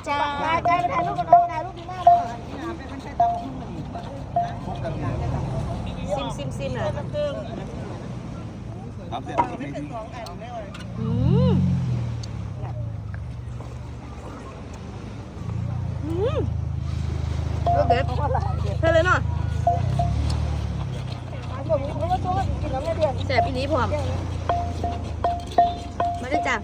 จ้า ใจไปถ่ายรูปกับน้องถ่ายรูปดีมากเลย ซิมเหรอ ครับเสร็จแล้วไม่ดี อืมรสเด็ดเท่เลยเนาะแสบอีนี้พร้อมมาได้จ้ะ